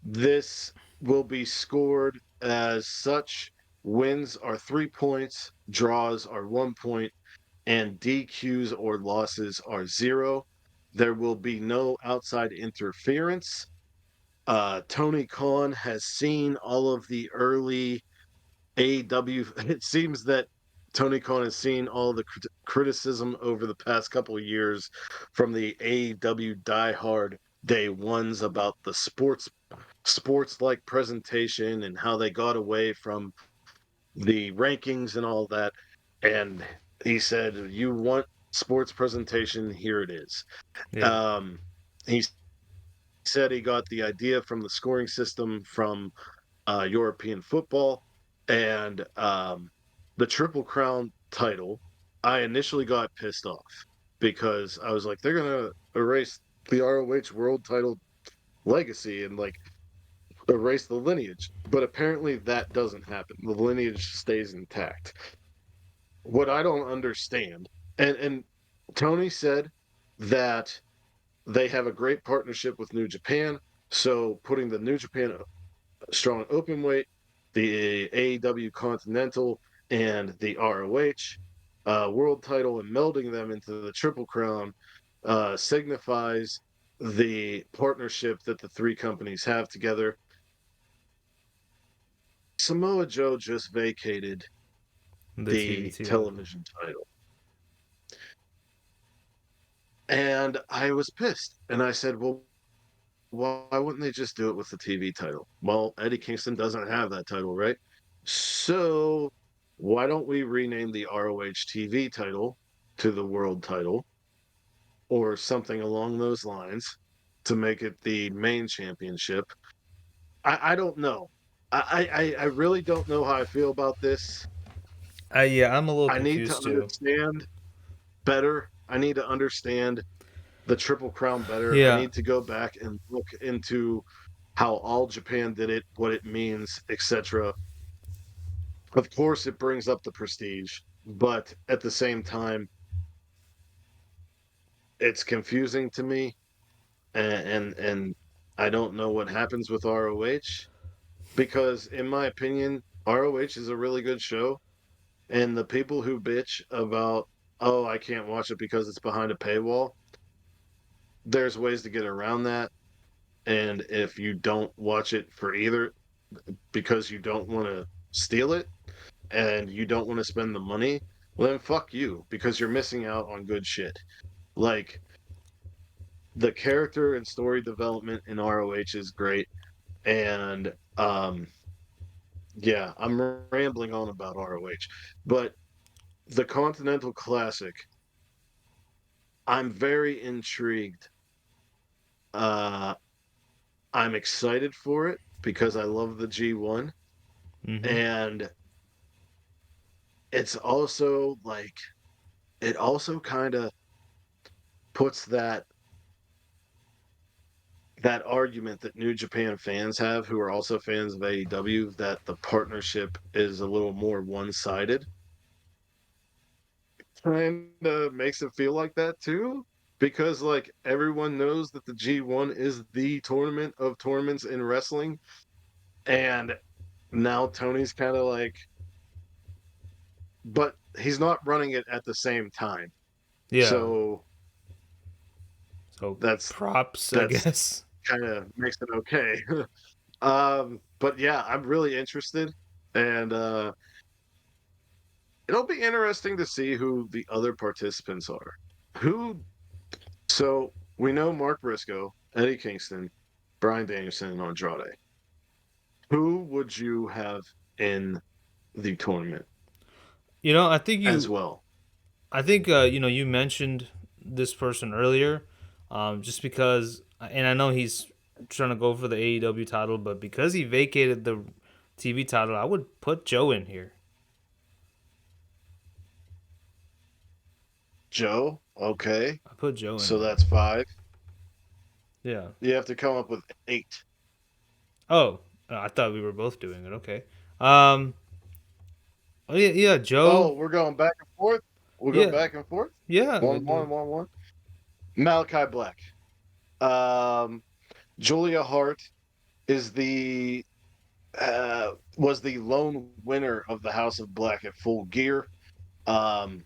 This will be scored as such. Wins are 3 points, draws are 1 point, and DQs or losses are 0. There will be no outside interference. Tony Khan has seen all of the early AEW. It seems that Tony Khan has seen all the criticism over the past couple of years from the AEW diehard day ones about the sports like presentation and how they got away from the rankings and all that. And he said, "You want sports presentation? Here it is." Yeah. Um, he said he got the idea from the scoring system from European football, and the Triple Crown title. I initially got pissed off because I was like, they're gonna erase the ROH World Title legacy and like erase the lineage. But apparently that doesn't happen. The lineage stays intact. What I don't understand, and Tony said that they have a great partnership with New Japan. So putting the New Japan strong open weight, the AEW Continental, and the ROH world title, and melding them into the Triple Crown signifies the partnership that the three companies have together. Samoa Joe just vacated The TV the title. television title. And I was pissed. And I said, well, why wouldn't they just do it with the TV title? Well, Eddie Kingston doesn't have that title, right? So why don't we rename the ROH TV title to the world title or something along those lines to make it the main championship? I don't know. I really don't know how I feel about this. Yeah, I'm a little I need to confused too. understand better. I need to understand the Triple Crown better. I Yeah. need to go back and look into how all Japan did it, what it means, etc. Of course, it brings up the prestige, but at the same time, it's confusing to me, and I don't know what happens with ROH because, in my opinion, ROH is a really good show, and the people who bitch about, oh, I can't watch it because it's behind a paywall, there's ways to get around that. And if you don't watch it for either because you don't want to steal it and you don't want to spend the money, well then fuck you because you're missing out on good shit. Like the character and story development in ROH is great. And yeah, I'm rambling on about ROH. But the Continental Classic, I'm very intrigued. Uh I'm excited for it because I love the G1 Mm-hmm. and it's also like it also kind of puts that argument that New Japan fans have who are also fans of AEW that the partnership is a little more one-sided. Kind of makes it feel like that too because like everyone knows that the G1 is the tournament of tournaments in wrestling and now Tony's kind of like but he's not running it at the same time. Yeah. So So that's props, I that's guess. kind of makes it okay. But yeah, I'm really interested, and it'll be interesting to see who the other participants are. Who? So we know Mark Briscoe, Eddie Kingston, Brian Danielson, and Andrade. Who would you have in the tournament I think as you well? you mentioned this person earlier, just because, and I know he's trying to go for the AEW title, but because he vacated the TV title, I would put Joe in here. Joe. Okay, I put Joe in so here. that's five. Yeah. You have to come up with eight. Oh, I thought we were both doing it. Okay. Um, Oh yeah, Joe. Oh, we're going back and forth. We'll go Yeah, back and forth. yeah. 1-1, 1-1. Malachi Black. Um, Julia Hart is the was the lone winner of the House of Black at Full Gear. Um,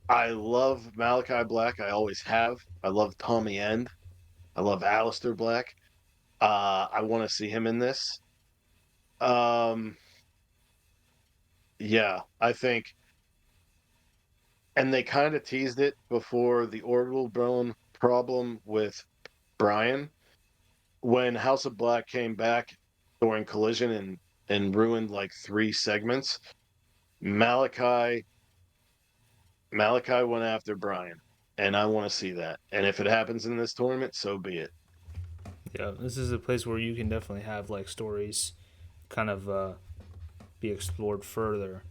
I love Malachi Black. I always have. I love Tommy End. I love Aleister Black. I want to see him in this. Um, yeah, I think, and they kind of teased it before the orbital bone problem with Brian when House of Black came back during Collision and ruined like 3 segments. Malachi Malachi went after Brian, and I want to see that. And if it happens in this tournament, so be it. Yeah, this is a place where you can definitely have like stories kind of be explored further.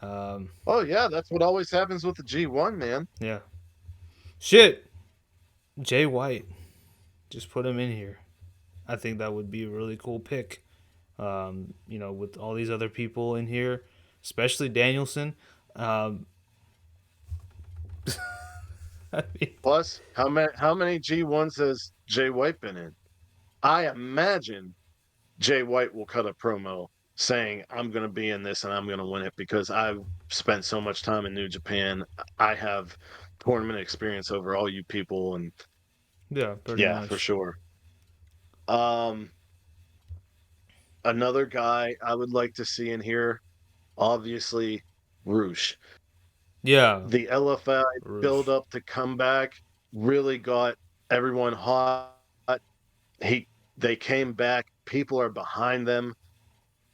Um, Oh yeah, that's what always happens with the G1, man. yeah. Shit. Jay White. Just put him in here. I think that would be a really cool pick. With all these other people in here, especially Danielson. Um, I mean, Plus, how many G1s has Jay White been in? I imagine Jay White will cut a promo saying, "I'm going to be in this and I'm going to win it because I've spent so much time in New Japan. I have tournament experience over all you people." And yeah, pretty yeah, for much. sure. Um, Another guy I would like to see in here, obviously, Roosh. Yeah, The LFI build Roosh. up to come back really got everyone hot. He they came back. People are behind them.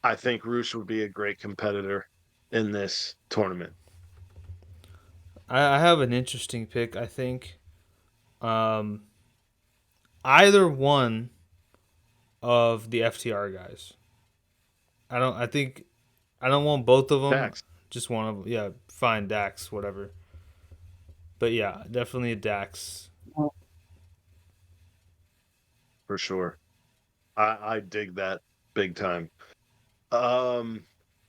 I think Roosh would be a great competitor in this tournament. I have an interesting pick. I think um, either one of the FTR guys. I don't. I think I don't want both of them. Dax, Just one of them. Yeah, fine, Dax, whatever. But yeah, definitely a Dax. for sure. I dig that big time. Um,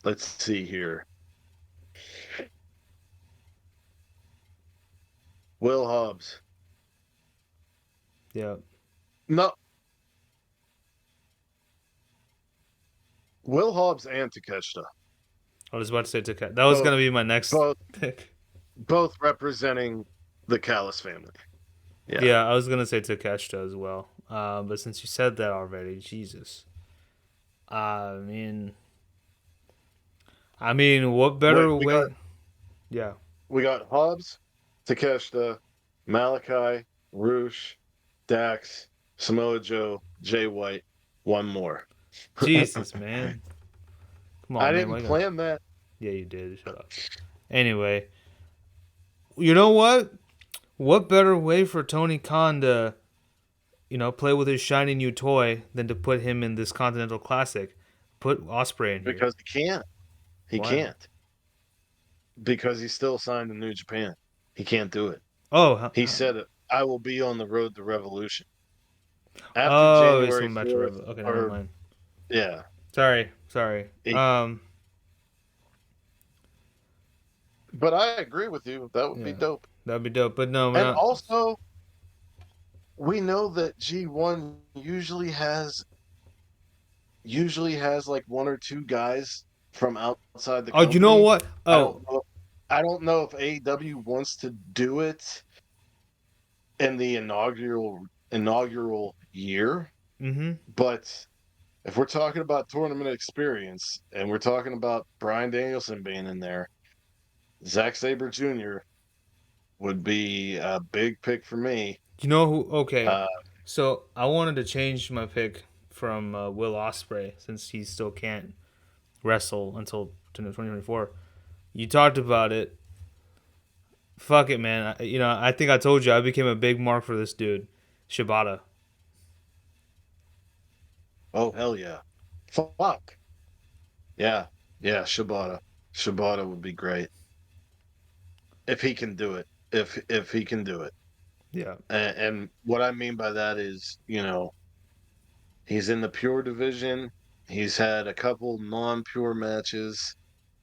let's see here. Will Hobbs. Yeah, No, Will Hobbs and Takeshita. I was about to say Takeshita. That was Both gonna be my next both pick. both representing the Callis family. Yeah. Yeah, I was gonna say Takeshita as well. But since you said that already, Jesus. I mean, what Wait, better we got way? Yeah, we got Hobbs, Takeshita, Malachi, Roosh, Dax, Samoa Joe, Jay White, one more. Jesus, man. Come I on, man. didn't Why got? plan that. Yeah, you did. Shut up. Anyway, you know what? What better way for Tony Khan to, play with his shiny new toy than to put him in this Continental Classic? Put Osprey in here. Because he can't. He Why? can't. Because he's still signed to New Japan. He can't do it. Oh, He said it. I will be on the road to Revolution. After oh, he's January coming back to 4th, Rev. Okay, never or mind. yeah. Sorry. he- but I agree with you. That would be Yeah, dope. that'd be dope. But no, And man. also, we know that G1 usually has like one or two guys from outside the Oh, you know company. what? I don't Oh, know. I don't know if AEW wants to do it in the inaugural year, mm-hmm. but if we're talking about tournament experience and we're talking about Brian Danielson being in there, Zack Sabre Jr. would be a big pick for me. You know who? Okay, Uh, so I wanted to change my pick from Will Osprey since he still can't wrestle until 2024. You talked about it. Fuck it, man. I think I told you I became a big mark for this dude, Shibata. oh hell yeah, fuck yeah, yeah. Shibata would be great if he can do it. If he can do it. Yeah. And what I mean by that is, he's in the pure division. He's had a couple non-pure matches.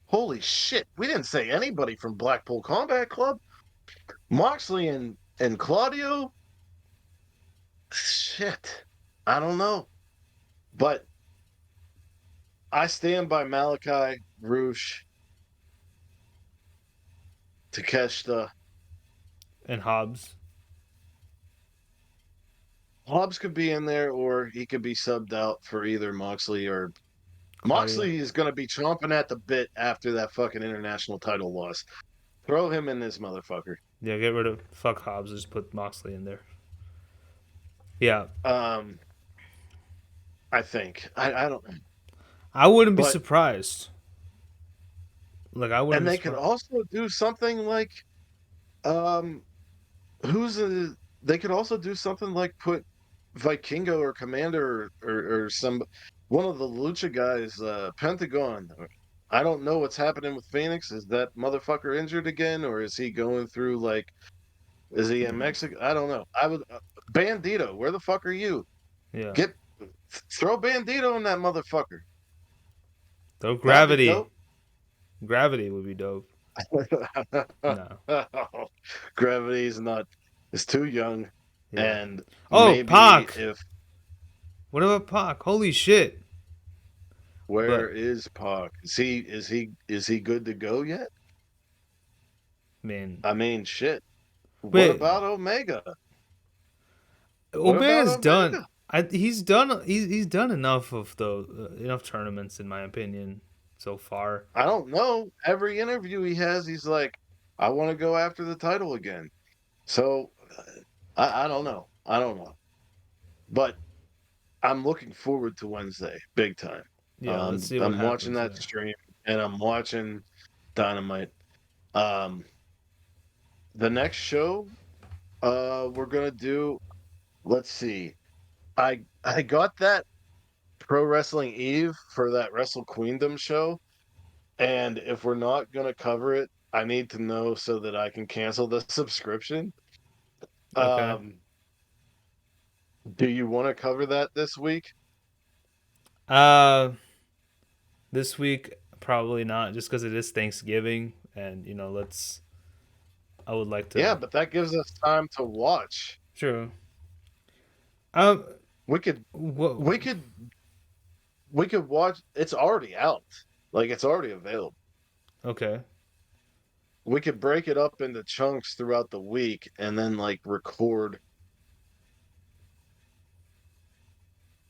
Holy shit! We didn't say anybody from Blackpool Combat Club. Moxley and Claudio. Shit, I don't know, but I stand by Malachi, Roosh, Takeshita. And Hobbs. Hobbs could be in there, or he could be subbed out for either Moxley or Claudio. Moxley is going to be chomping at the bit after that fucking international title loss. Throw him in this motherfucker. Yeah, get rid of fuck Hobbs. Just put Moxley in there. Yeah, Um, I think I don't, I wouldn't be but surprised. Like I wouldn't and be they could surprised. also do something like um, who's a they could also do something like put Vikingo or Commander or some one of the Lucha guys, Pentagon. I don't know what's happening with Phoenix. Is that motherfucker injured again, or is he going through like? Is he in Mexico? I don't know. I would Bandito. Where the fuck are you? Yeah, Get throw Bandito in that motherfucker. though That'd be gravity, dope. gravity would be dope. No. Gravity's not. Is too young, Yeah. and Oh, maybe Pac. if What about Pac? Holy shit. where But is Pac? Is he good to go yet? man, I mean, shit. What wait. about Omega? What about Omega's done. Omega? He's done. He's done enough of the enough tournaments in my opinion so far. I don't know. Every interview he has, he's like, "I want to go after the title again." So I don't know. I don't know. But I'm looking forward to Wednesday, big time. Yeah, let's see what I'm watching happens that there. stream and I'm watching Dynamite. Um, the next show, we're gonna do. Let's see. I got that Pro Wrestling Eve for that Wrestle Queendom show, and if we're not gonna cover it, I need to know so that I can cancel the subscription. Okay. Um, do you want to cover that this week? Uh, this week probably not, just because it is Thanksgiving, and let's. I would like Yeah, to. but that gives us time to watch. True. Um. We could What? we could we could watch. It's already out. Like it's already available. Okay. We could break it up into chunks throughout the week and then like record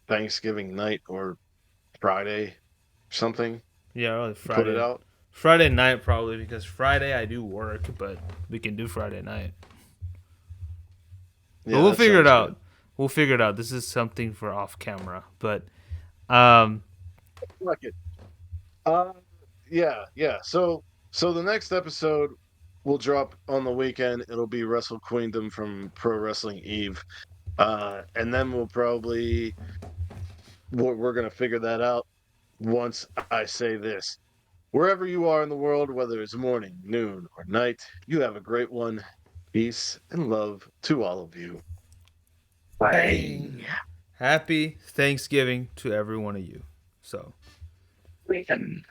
Thanksgiving night or Friday something. Yeah, probably Put it Friday. out. Friday night probably, because Friday I do work, but we can do Friday night. But Yeah, we'll that figure it sounds good. out. We'll figure it out. This is something for off camera, but um, Like it. Uh, yeah. So the next episode will drop on the weekend. It'll be Wrestle Queendom from Pro Wrestling Eve. And then we're gonna figure that out once I say this. Wherever you are in the world, whether it's morning, noon, or night, you have a great one. Peace and love to all of you. Bang. happy Thanksgiving to every one of you. So. Weekend.